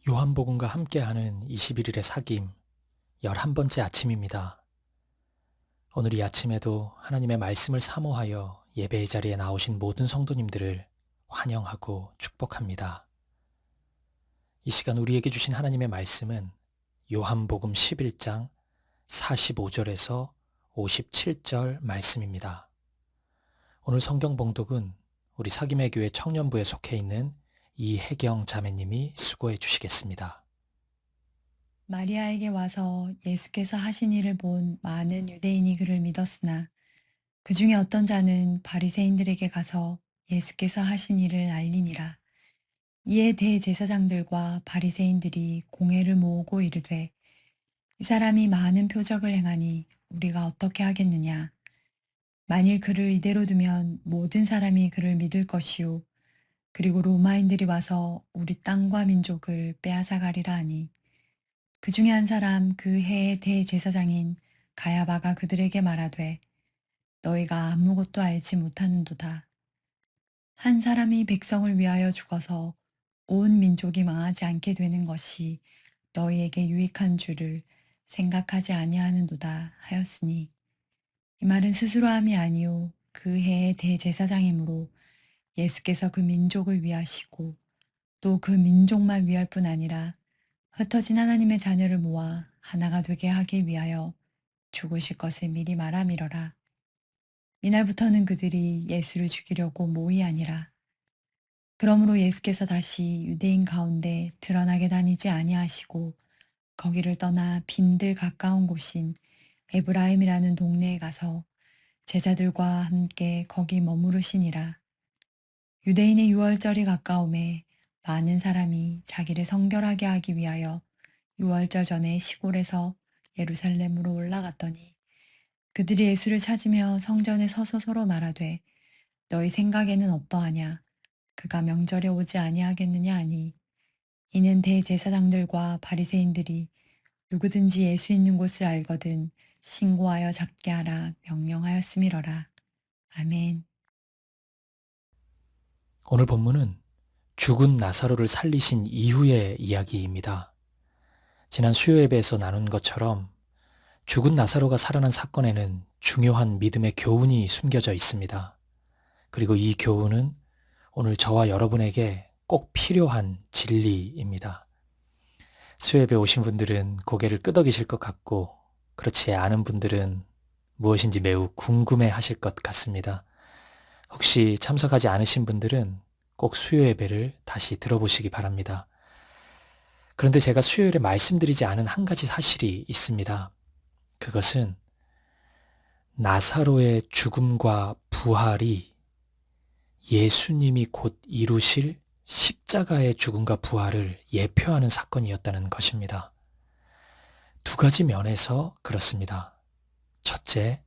요한복음과 함께하는 21일의 사귐 11번째 아침입니다. 오늘 이 아침에도 하나님의 말씀을 사모하여 예배의 자리에 나오신 모든 성도님들을 환영하고 축복합니다. 이 시간 우리에게 주신 하나님의 말씀은 요한복음 11장 45절에서 57절 말씀입니다. 오늘 성경 봉독은 우리 사귐의 교회 청년부에 속해 있는 이혜경 자매님이 수고해 주시겠습니다. 마리아에게 와서 예수께서 하신 일을 본 많은 유대인이 그를 믿었으나 그 중에 어떤 자는 바리새인들에게 가서 예수께서 하신 일을 알리니라. 이에 대제사장들과 바리새인들이 공회를 모으고 이르되 이 사람이 많은 표적을 행하니 우리가 어떻게 하겠느냐. 만일 그를 이대로 두면 모든 사람이 그를 믿을 것이요 그리고 로마인들이 와서 우리 땅과 민족을 빼앗아가리라 하니 그 중에 한 사람 그 해의 대제사장인 가야바가 그들에게 말하되 너희가 아무것도 알지 못하는도다. 한 사람이 백성을 위하여 죽어서 온 민족이 망하지 않게 되는 것이 너희에게 유익한 줄을 생각하지 아니하는도다 하였으니 이 말은 스스로 함이 아니요 그 해의 대제사장이므로 예수께서 그 민족을 위하시고 또 그 민족만 위할 뿐 아니라 흩어진 하나님의 자녀를 모아 하나가 되게 하기 위하여 죽으실 것을 미리 말함이러라. 이날부터는 그들이 예수를 죽이려고 모이 아니라. 그러므로 예수께서 다시 유대인 가운데 드러나게 다니지 아니하시고 거기를 떠나 빈들 가까운 곳인 에브라임이라는 동네에 가서 제자들과 함께 거기 머무르시니라. 유대인의 유월절이 가까움에 많은 사람이 자기를 성결하게 하기 위하여 유월절 전에 시골에서 예루살렘으로 올라갔더니 그들이 예수를 찾으며 성전에 서서 서로 말하되 너희 생각에는 어떠하냐 그가 명절에 오지 아니하겠느냐 하니 이는 대제사장들과 바리새인들이 누구든지 예수 있는 곳을 알거든 신고하여 잡게 하라 명령하였음이러라. 아멘. 오늘 본문은 죽은 나사로를 살리신 이후의 이야기입니다. 지난 수요 예배에서 나눈 것처럼 죽은 나사로가 살아난 사건에는 중요한 믿음의 교훈이 숨겨져 있습니다. 그리고 이 교훈은 오늘 저와 여러분에게 꼭 필요한 진리입니다. 수요 예배 오신 분들은 고개를 끄덕이실 것 같고 그렇지 않은 분들은 무엇인지 매우 궁금해 하실 것 같습니다. 혹시 참석하지 않으신 분들은 꼭 수요 예배를 다시 들어보시기 바랍니다. 그런데 제가 수요일에 말씀드리지 않은 한 가지 사실이 있습니다. 그것은 나사로의 죽음과 부활이 예수님이 곧 이루실 십자가의 죽음과 부활을 예표하는 사건이었다는 것입니다. 두 가지 면에서 그렇습니다. 첫째,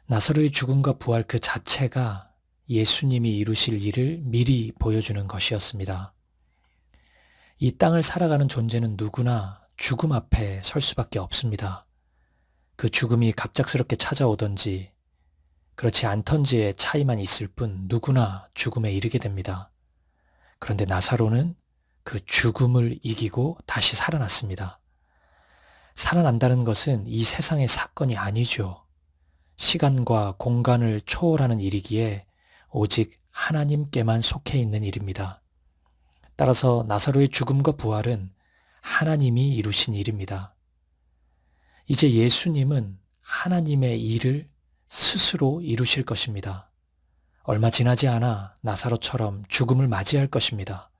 나사로의 죽음과 부활 그 자체가 예수님이 이루실 일을 미리 보여주는 것이었습니다. 이 땅을 살아가는 존재는 누구나 죽음 앞에 설 수밖에 없습니다. 그 죽음이 갑작스럽게 찾아오던지 그렇지 않던지의 차이만 있을 뿐 누구나 죽음에 이르게 됩니다. 그런데 나사로는 그 죽음을 이기고 다시 살아났습니다. 살아난다는 것은 이 세상의 사건이 아니죠. 시간과 공간을 초월하는 일이기에 오직 하나님께만 속해 있는 일입니다. 따라서 나사로의 죽음과 부활은 하나님이 이루신 일입니다. 이제 예수님은 하나님의 일을 스스로 이루실 것입니다. 얼마 지나지 않아 나사로처럼 죽음을 맞이할 것입니다.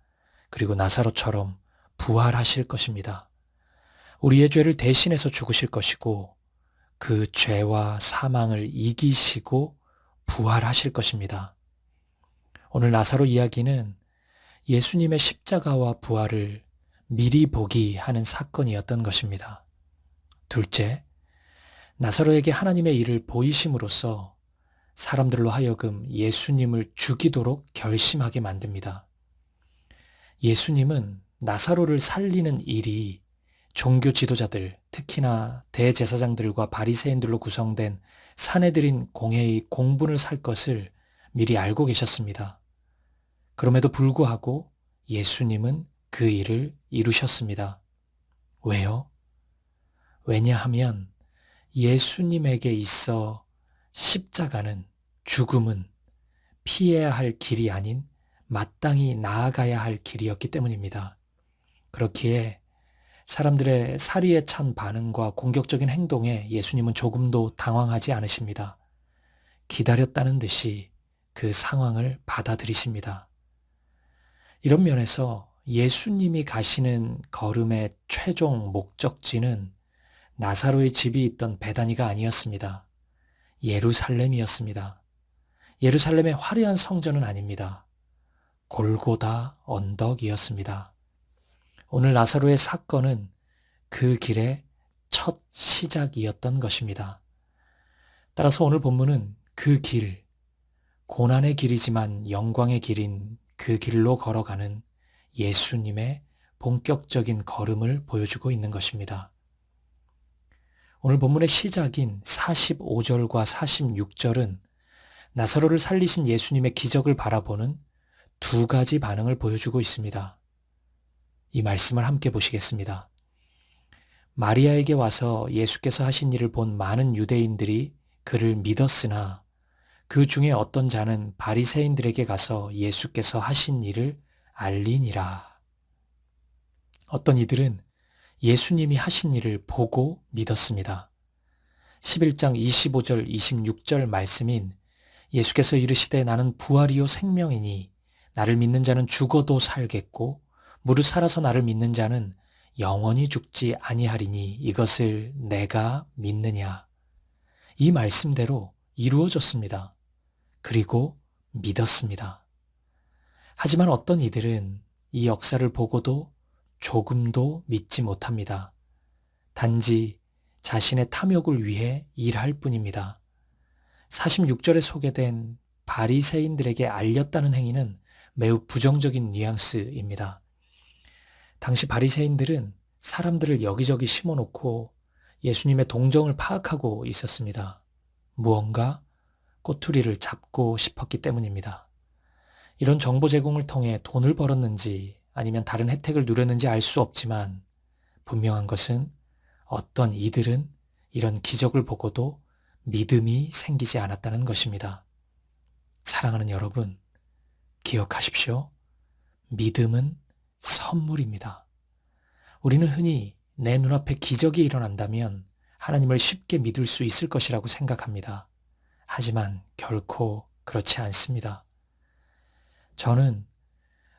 그리고 나사로처럼 부활하실 것입니다. 우리의 죄를 대신해서 죽으실 것이고 그 죄와 사망을 이기시고 부활하실 것입니다. 오늘 나사로 이야기는 예수님의 십자가와 부활을 미리 보기 하는 사건이었던 것입니다. 둘째, 나사로에게 하나님의 일을 보이심으로써 사람들로 하여금 예수님을 죽이도록 결심하게 만듭니다. 예수님은 나사로를 살리는 일이 종교 지도자들, 특히나 대제사장들과 바리새인들로 구성된 사내들인 공회의 공분을 살 것을 미리 알고 계셨습니다. 그럼에도 불구하고 예수님은 그 일을 이루셨습니다. 왜요? 왜냐하면 예수님에게 있어 십자가는, 죽음은 피해야 할 길이 아닌 마땅히 나아가야 할 길이었기 때문입니다. 그렇기에 사람들의 사리에 찬 반응과 공격적인 행동에 예수님은 조금도 당황하지 않으십니다. 기다렸다는 듯이 그 상황을 받아들이십니다. 이런 면에서 예수님이 가시는 걸음의 최종 목적지는 나사로의 집이 있던 베다니가 아니었습니다. 예루살렘이었습니다. 예루살렘의 화려한 성전은 아닙니다. 골고다 언덕이었습니다. 오늘 나사로의 사건은 그 길의 첫 시작이었던 것입니다. 따라서 오늘 본문은 그 길, 고난의 길이지만 영광의 길인 그 길로 걸어가는 예수님의 본격적인 걸음을 보여주고 있는 것입니다. 오늘 본문의 시작인 45절과 46절은 나사로를 살리신 예수님의 기적을 바라보는 두 가지 반응을 보여주고 있습니다. 이 말씀을 함께 보시겠습니다. 마리아에게 와서 예수께서 하신 일을 본 많은 유대인들이 그를 믿었으나 그 중에 어떤 자는 바리새인들에게 가서 예수께서 하신 일을 알리니라. 어떤 이들은 예수님이 하신 일을 보고 믿었습니다. 11장 25절 26절 말씀인 예수께서 이르시되 나는 부활이요 생명이니 나를 믿는 자는 죽어도 살겠고 무릇 살아서 나를 믿는 자는 영원히 죽지 아니하리니 이것을 내가 믿느냐. 이 말씀대로 이루어졌습니다. 그리고 믿었습니다. 하지만 어떤 이들은 이 역사를 보고도 조금도 믿지 못합니다. 단지 자신의 탐욕을 위해 일할 뿐입니다. 46절에 소개된 바리새인들에게 알렸다는 행위는 매우 부정적인 뉘앙스입니다. 당시 바리새인들은 사람들을 여기저기 심어놓고 예수님의 동정을 파악하고 있었습니다. 무언가 꼬투리를 잡고 싶었기 때문입니다. 이런 정보 제공을 통해 돈을 벌었는지 아니면 다른 혜택을 누렸는지 알 수 없지만 분명한 것은 어떤 이들은 이런 기적을 보고도 믿음이 생기지 않았다는 것입니다. 사랑하는 여러분, 기억하십시오. 믿음은 선물입니다. 우리는 흔히 내 눈앞에 기적이 일어난다면 하나님을 쉽게 믿을 수 있을 것이라고 생각합니다. 하지만 결코 그렇지 않습니다. 저는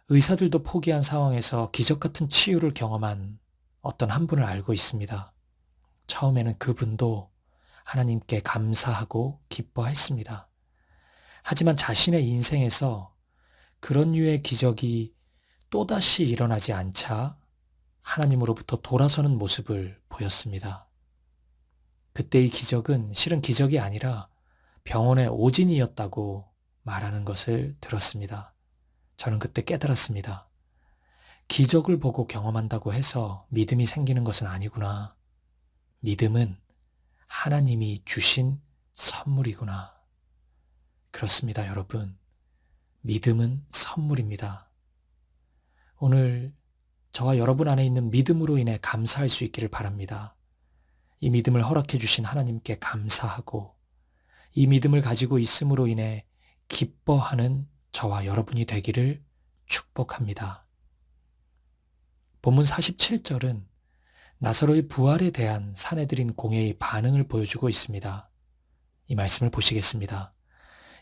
의사들도 포기한 상황에서 기적 같은 치유를 경험한 어떤 한 분을 알고 있습니다. 처음에는 그분도 하나님께 감사하고 기뻐했습니다. 하지만 자신의 인생에서 그런 류의 기적이 또다시 일어나지 않자 하나님으로부터 돌아서는 모습을 보였습니다. 그때의 기적은 실은 기적이 아니라 병원의 오진이었다고 말하는 것을 들었습니다. 저는 그때 깨달았습니다. 기적을 보고 경험한다고 해서 믿음이 생기는 것은 아니구나. 믿음은 하나님이 주신 선물이구나. 그렇습니다, 여러분. 믿음은 선물입니다. 오늘 저와 여러분 안에 있는 믿음으로 인해 감사할 수 있기를 바랍니다. 이 믿음을 허락해 주신 하나님께 감사하고 이 믿음을 가지고 있음으로 인해 기뻐하는 저와 여러분이 되기를 축복합니다. 본문 47절은 나사로의 부활에 대한 사내들인 공회의 반응을 보여주고 있습니다. 이 말씀을 보시겠습니다.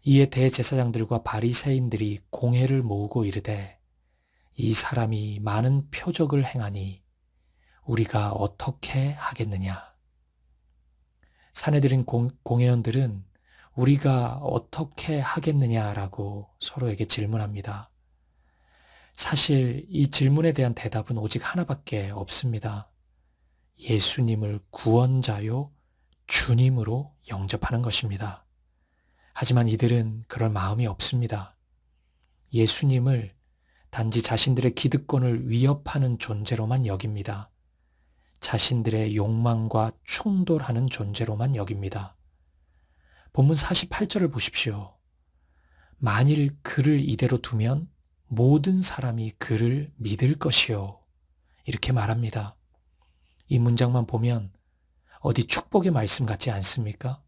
이에 대제사장들과 바리새인들이 공회를 모으고 이르되 이 사람이 많은 표적을 행하니 우리가 어떻게 하겠느냐. 사내들인 공회원들은 우리가 어떻게 하겠느냐라고 서로에게 질문합니다. 사실 이 질문에 대한 대답은 오직 하나밖에 없습니다. 예수님을 구원자요 주님으로 영접하는 것입니다. 하지만 이들은 그럴 마음이 없습니다. 예수님을 단지 자신들의 기득권을 위협하는 존재로만 여깁니다. 자신들의 욕망과 충돌하는 존재로만 여깁니다. 본문 48절을 보십시오. 만일 그를 이대로 두면 모든 사람이 그를 믿을 것이요. 이렇게 말합니다. 이 문장만 보면 어디 축복의 말씀 같지 않습니까?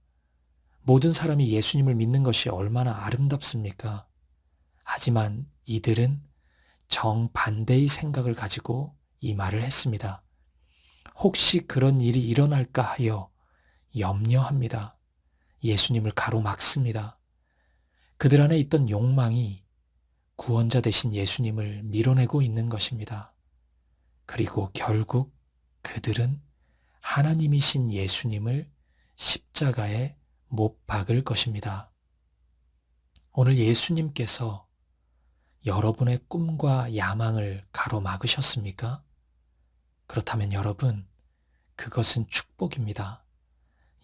모든 사람이 예수님을 믿는 것이 얼마나 아름답습니까? 하지만 이들은 정반대의 생각을 가지고 이 말을 했습니다. 혹시 그런 일이 일어날까 하여 염려합니다. 예수님을 가로막습니다. 그들 안에 있던 욕망이 구원자 되신 예수님을 밀어내고 있는 것입니다. 그리고 결국 그들은 하나님이신 예수님을 십자가에 못 박을 것입니다. 오늘 예수님께서 여러분의 꿈과 야망을 가로막으셨습니까? 그렇다면 여러분, 그것은 축복입니다.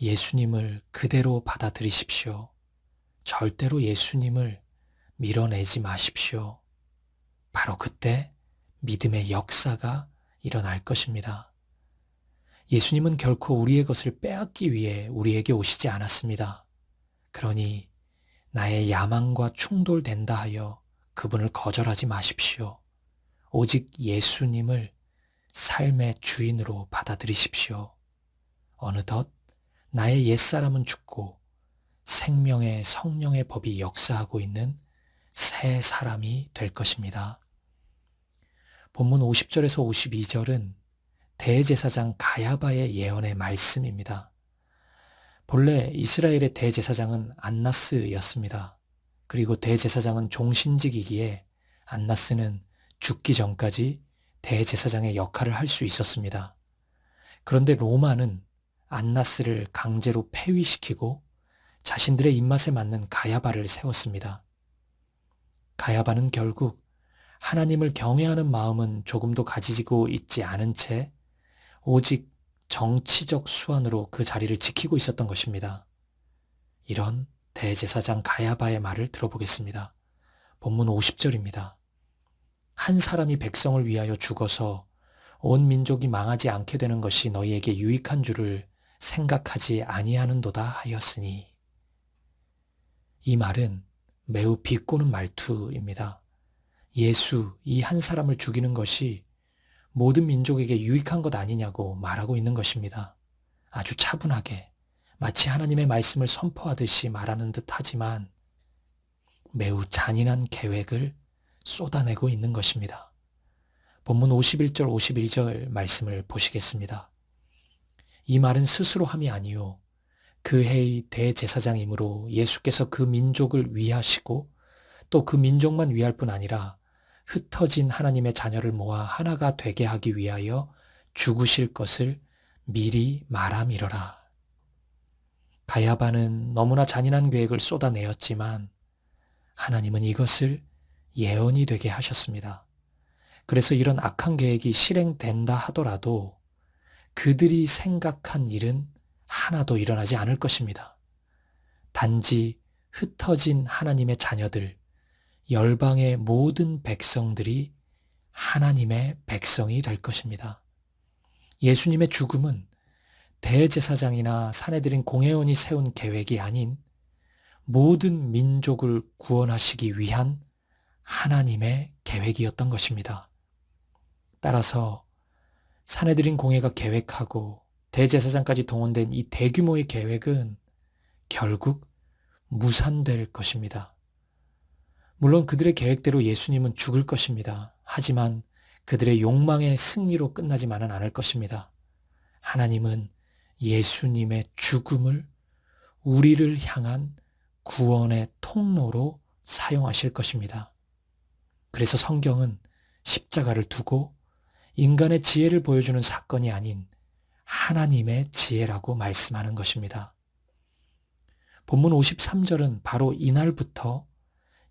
예수님을 그대로 받아들이십시오. 절대로 예수님을 밀어내지 마십시오. 바로 그때 믿음의 역사가 일어날 것입니다. 예수님은 결코 우리의 것을 빼앗기 위해 우리에게 오시지 않았습니다. 그러니 나의 야망과 충돌된다 하여 그분을 거절하지 마십시오. 오직 예수님을 삶의 주인으로 받아들이십시오. 어느덧 나의 옛사람은 죽고 생명의 성령의 법이 역사하고 있는 새 사람이 될 것입니다. 본문 50절에서 52절은 대제사장 가야바의 예언의 말씀입니다. 본래 이스라엘의 대제사장은 안나스였습니다. 그리고 대제사장은 종신직이기에 안나스는 죽기 전까지 대제사장의 역할을 할 수 있었습니다. 그런데 로마는 안나스를 강제로 폐위시키고 자신들의 입맛에 맞는 가야바를 세웠습니다. 가야바는 결국 하나님을 경외하는 마음은 조금도 가지고 있지 않은 채 오직 정치적 수완으로 그 자리를 지키고 있었던 것입니다. 이런 대제사장 가야바의 말을 들어보겠습니다. 본문 50절입니다. 한 사람이 백성을 위하여 죽어서 온 민족이 망하지 않게 되는 것이 너희에게 유익한 줄을 생각하지 아니하는도다 하였으니. 이 말은 매우 비꼬는 말투입니다. 예수, 이 한 사람을 죽이는 것이 모든 민족에게 유익한 것 아니냐고 말하고 있는 것입니다. 아주 차분하게 마치 하나님의 말씀을 선포하듯이 말하는 듯 하지만 매우 잔인한 계획을 쏟아내고 있는 것입니다. 본문 51절 52절 말씀을 보시겠습니다. 이 말은 스스로 함이 아니요 그 해의 대제사장이므로 예수께서 그 민족을 위하시고 또 그 민족만 위할 뿐 아니라 흩어진 하나님의 자녀를 모아 하나가 되게 하기 위하여 죽으실 것을 미리 말함이러라. 가야바는 너무나 잔인한 계획을 쏟아내었지만 하나님은 이것을 예언이 되게 하셨습니다. 그래서 이런 악한 계획이 실행된다 하더라도 그들이 생각한 일은 하나도 일어나지 않을 것입니다. 단지 흩어진 하나님의 자녀들, 열방의 모든 백성들이 하나님의 백성이 될 것입니다. 예수님의 죽음은 대제사장이나 사내들인 공회원이 세운 계획이 아닌 모든 민족을 구원하시기 위한 하나님의 계획이었던 것입니다. 따라서 사내들인 공회가 계획하고 대제사장까지 동원된 이 대규모의 계획은 결국 무산될 것입니다. 물론 그들의 계획대로 예수님은 죽을 것입니다. 하지만 그들의 욕망의 승리로 끝나지만은 않을 것입니다. 하나님은 예수님의 죽음을 우리를 향한 구원의 통로로 사용하실 것입니다. 그래서 성경은 십자가를 두고 인간의 지혜를 보여주는 사건이 아닌 하나님의 지혜라고 말씀하는 것입니다. 본문 53절은 바로 이날부터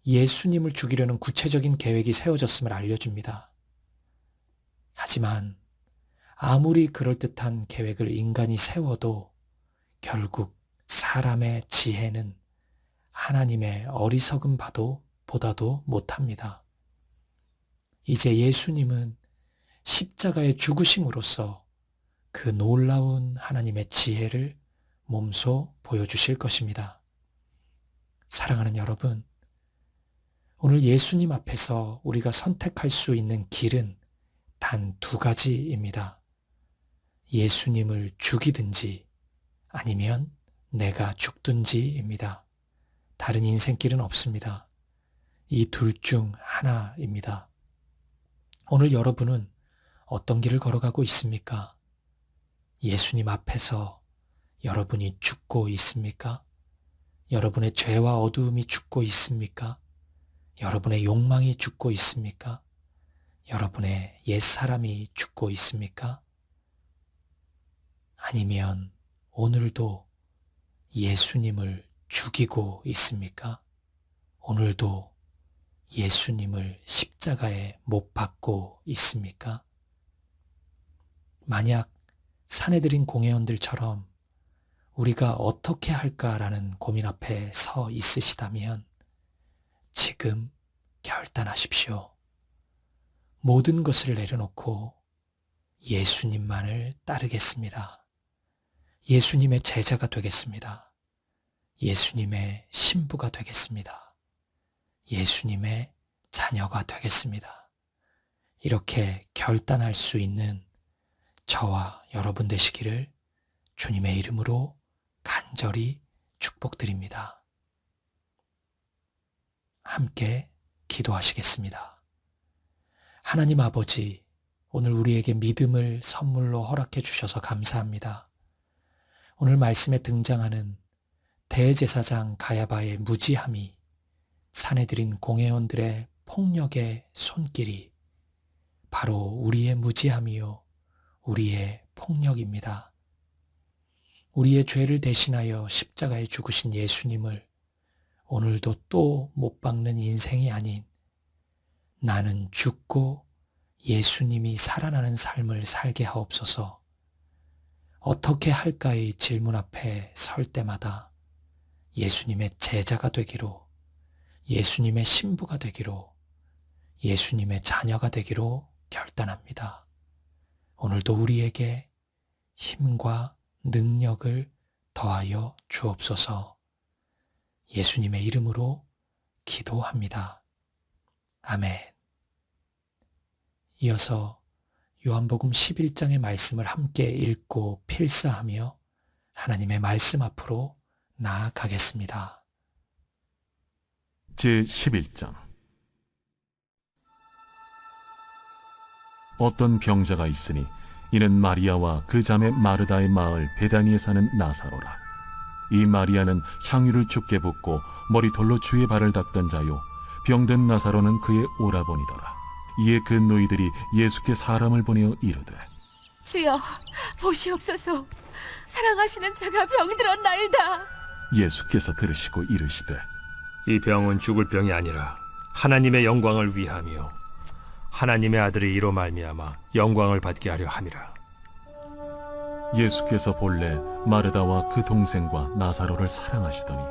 예수님을 죽이려는 구체적인 계획이 세워졌음을 알려줍니다. 하지만 아무리 그럴듯한 계획을 인간이 세워도 결국 사람의 지혜는 하나님의 어리석음 보다도 못합니다. 이제 예수님은 십자가의 죽으심으로써 그 놀라운 하나님의 지혜를 몸소 보여주실 것입니다. 사랑하는 여러분, 오늘 예수님 앞에서 우리가 선택할 수 있는 길은 단 두 가지입니다. 예수님을 죽이든지 아니면 내가 죽든지입니다. 다른 인생길은 없습니다. 이 둘 중 하나입니다. 오늘 여러분은 어떤 길을 걸어가고 있습니까? 예수님 앞에서 여러분이 죽고 있습니까? 여러분의 죄와 어두움이 죽고 있습니까? 여러분의 욕망이 죽고 있습니까? 여러분의 옛사람이 죽고 있습니까? 아니면 오늘도 예수님을 죽이고 있습니까? 오늘도 예수님을 십자가에 못 박고 있습니까? 만약 사내들인 공회원들처럼 우리가 어떻게 할까라는 고민 앞에 서 있으시다면 지금 결단하십시오. 모든 것을 내려놓고 예수님만을 따르겠습니다. 예수님의 제자가 되겠습니다. 예수님의 신부가 되겠습니다. 예수님의 자녀가 되겠습니다. 이렇게 결단할 수 있는 저와 여러분 되시기를 주님의 이름으로 간절히 축복드립니다. 함께 기도하시겠습니다. 하나님 아버지, 오늘 우리에게 믿음을 선물로 허락해 주셔서 감사합니다. 오늘 말씀에 등장하는 대제사장 가야바의 무지함이, 사내들인 공회원들의 폭력의 손길이 바로 우리의 무지함이요 우리의 폭력입니다. 우리의 죄를 대신하여 십자가에 죽으신 예수님을 오늘도 또 못 박는 인생이 아닌 나는 죽고 예수님이 살아나는 삶을 살게 하옵소서. 어떻게 할까의 질문 앞에 설 때마다 예수님의 제자가 되기로, 예수님의 신부가 되기로, 예수님의 자녀가 되기로 결단합니다. 오늘도 우리에게 힘과 능력을 더하여 주옵소서. 예수님의 이름으로 기도합니다. 아멘. 이어서 요한복음 11장의 말씀을 함께 읽고 필사하며 하나님의 말씀 앞으로 나아가겠습니다. 제11장. 어떤 병자가 있으니 이는 마리아와 그 자매 마르다의 마을 베다니에 사는 나사로라. 이 마리아는 향유를 죽게 붓고 머리털로 주의 발을 닦던 자요, 병든 나사로는 그의 오라버니더라. 이에 그 노이들이 예수께 사람을 보내어 이르되, 주여, 보시옵소서. 사랑하시는 자가 병들었나이다. 예수께서 들으시고 이르시되, 이 병은 죽을 병이 아니라 하나님의 영광을 위함이요 하나님의 아들이 이로 말미암아 영광을 받게 하려 함이라. 예수께서 본래 마르다와 그 동생과 나사로를 사랑하시더니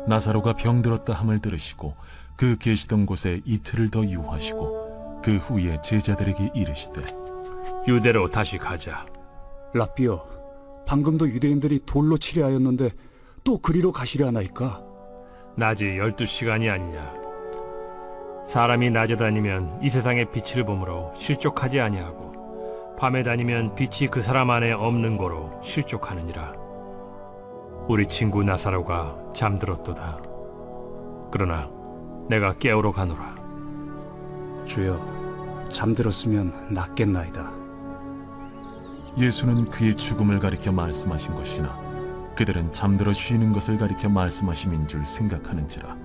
나사로가 병들었다 함을 들으시고 그 계시던 곳에 이틀을 더 유하시고 그 후에 제자들에게 이르시되, 유대로 다시 가자. 라삐여, 방금도 유대인들이 돌로 치려 하였는데 또 그리로 가시려 하나이까? 낮이 12시간이 아니냐. 사람이 낮에 다니면 이 세상의 빛을 보므로 실족하지 아니하고 밤에 다니면 빛이 그 사람 안에 없는 거로 실족하느니라. 우리 친구 나사로가 잠들었도다. 그러나 내가 깨우러 가노라. 주여, 잠들었으면 낫겠나이다. 예수는 그의 죽음을 가리켜 말씀하신 것이나 그들은 잠들어 쉬는 것을 가리켜 말씀하심인 줄 생각하는지라.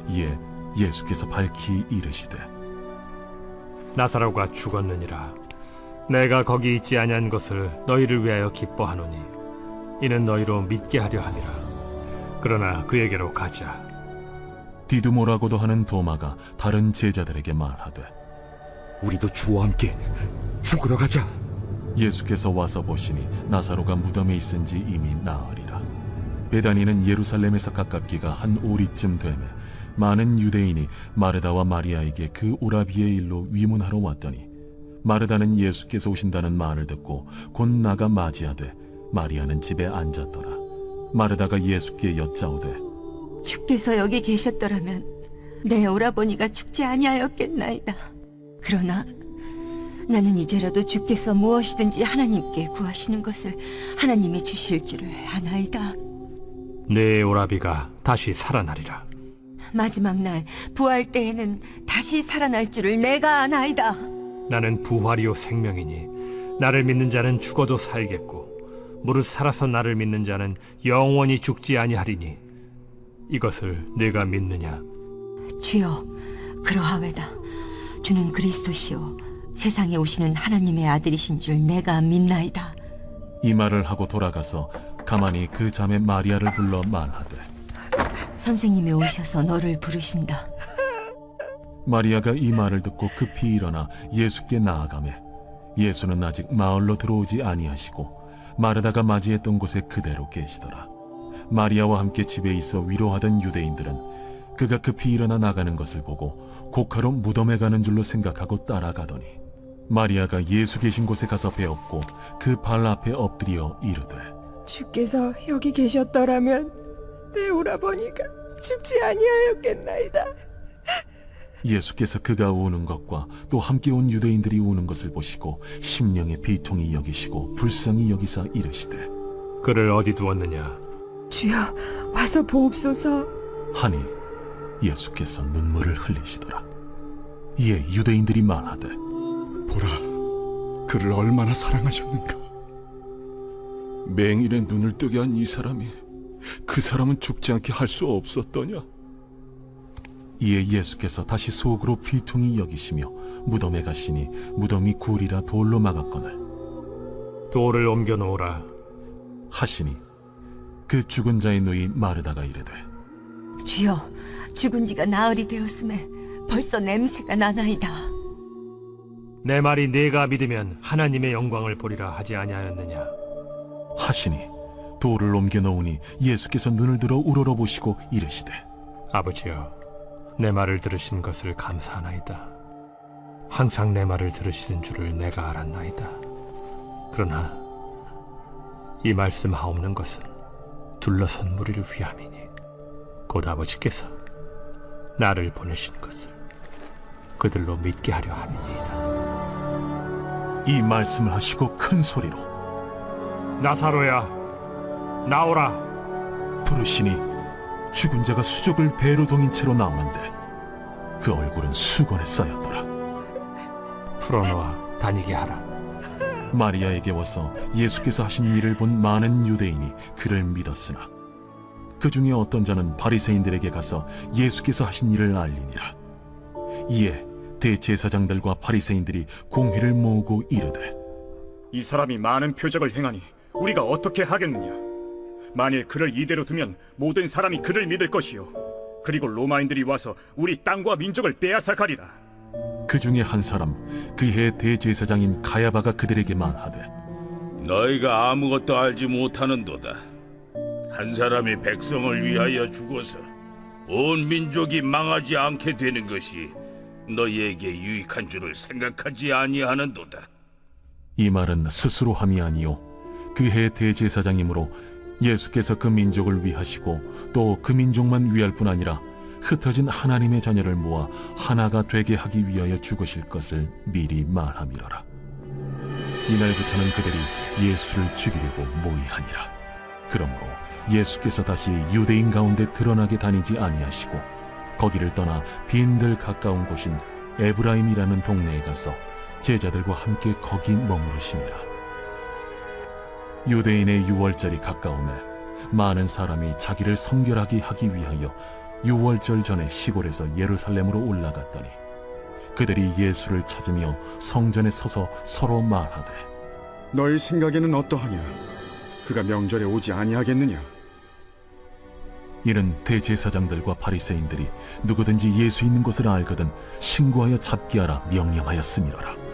이에 예수께서 밝히 이르시되, 나사로가 죽었느니라. 내가 거기 있지 아니한 것을 너희를 위하여 기뻐하노니 이는 너희로 믿게 하려 함이라. 그러나 그에게로 가자. 디두모라고도 하는 도마가 다른 제자들에게 말하되, 우리도 주와 함께 죽으러 가자. 예수께서 와서 보시니 나사로가 무덤에 있은지 이미 나으리라. 베다니는 예루살렘에서 가깝기가 한 오리쯤 되매 많은 유대인이 마르다와 마리아에게 그 오라비의 일로 위문하러 왔더니 마르다는 예수께서 오신다는 말을 듣고 곧 나가 맞이하되 마리아는 집에 앉았더라. 마르다가 예수께 여짜오되, 주께서 여기 계셨더라면 내 오라버니가 죽지 아니하였겠나이다. 그러나 나는 이제라도 주께서 무엇이든지 하나님께 구하시는 것을 하나님이 주실 줄을 아나이다. 내 오라비가 다시 살아나리라. 마지막 날 부활 때에는 다시 살아날 줄을 내가 아나이다. 나는 부활이요 생명이니 나를 믿는 자는 죽어도 살겠고 무릇 살아서 나를 믿는 자는 영원히 죽지 아니하리니 이것을 내가 믿느냐? 주여, 그러하외다. 주는 그리스도시요 세상에 오시는 하나님의 아들이신 줄 내가 믿나이다. 이 말을 하고 돌아가서 가만히 그 자매 마리아를 불러 말하되 선생님이 오셔서 너를 부르신다. 마리아가 이 말을 듣고 급히 일어나 예수께 나아가매 예수는 아직 마을로 들어오지 아니하시고 마르다가 맞이했던 곳에 그대로 계시더라. 마리아와 함께 집에 있어 위로하던 유대인들은 그가 급히 일어나 나가는 것을 보고 곡하러 무덤에 가는 줄로 생각하고 따라가더니 마리아가 예수 계신 곳에 가서 배웠고 그 발 앞에 엎드려 이르되 주께서 여기 계셨더라면 내 오라버니가 죽지 아니하였겠나이다. 예수께서 그가 우는 것과 또 함께 온 유대인들이 우는 것을 보시고 심령의 비통이 여기시고 불쌍히 여기사 이르시되 그를 어디 두었느냐? 주여, 와서 보옵소서. 하니 예수께서 눈물을 흘리시더라. 이에 유대인들이 말하되 보라, 그를 얼마나 사랑하셨는가. 맹인의 눈을 뜨게 한 이 사람이 그 사람은 죽지 않게 할 수 없었더냐? 이에 예수께서 다시 속으로 비통히 여기시며 무덤에 가시니 무덤이 굴이라 돌로 막았거늘 돌을 옮겨 놓으라. 하시니 그 죽은 자의 누이 마르다가 이르되 주여, 죽은 지가 나흘이 되었음에 벌써 냄새가 나나이다. 내 말이 네가 믿으면 하나님의 영광을 보리라 하지 아니하였느냐? 하시니 돌을 옮겨 놓으니 예수께서 눈을 들어 우러러보시고 이르시되 아버지여, 내 말을 들으신 것을 감사하나이다. 항상 내 말을 들으시는 줄을 내가 알았나이다. 그러나 이 말씀하옵는 것은 둘러선 무리를 위함이니 곧 아버지께서 나를 보내신 것을 그들로 믿게 하려 함이니이다. 이 말씀을 하시고 큰 소리로 나사로야, 나오라. 부르시니 죽은 자가 수족을 배로 동인 채로 나오는데 그 얼굴은 수건에 쌓였더라. 풀어놓아 다니게 하라. 마리아에게 와서 예수께서 하신 일을 본 많은 유대인이 그를 믿었으나 그 중에 어떤 자는 바리새인들에게 가서 예수께서 하신 일을 알리니라. 이에 대제사장들과 바리새인들이 공회를 모으고 이르되 이 사람이 많은 표적을 행하니 우리가 어떻게 하겠느냐? 만일 그를 이대로 두면 모든 사람이 그를 믿을 것이요 그리고 로마인들이 와서 우리 땅과 민족을 빼앗아 가리라. 그 중에 한 사람 그 해 대제사장인 가야바가 그들에게 말하되 너희가 아무것도 알지 못하는도다. 한 사람이 백성을 위하여 죽어서 온 민족이 망하지 않게 되는 것이 너희에게 유익한 줄을 생각하지 아니하는도다. 이 말은 스스로 함이 아니요 그 해 대제사장이므로 예수께서 그 민족을 위하시고 또 그 민족만 위할 뿐 아니라 흩어진 하나님의 자녀를 모아 하나가 되게 하기 위하여 죽으실 것을 미리 말함이로라. 이날부터는 그들이 예수를 죽이려고 모의하니라. 그러므로 예수께서 다시 유대인 가운데 드러나게 다니지 아니하시고 거기를 떠나 빈들 가까운 곳인 에브라임이라는 동네에 가서 제자들과 함께 거기 머무르시니라. 유대인의 유월절이 가까우매 많은 사람이 자기를 성결하게 하기 위하여 유월절 전에 시골에서 예루살렘으로 올라갔더니 그들이 예수를 찾으며 성전에 서서 서로 말하되 너희 생각에는 어떠하냐? 그가 명절에 오지 아니하겠느냐? 이는 대제사장들과 바리새인들이 누구든지 예수 있는 곳을 알거든 신고하여 잡게 하라 명령하였음이로라.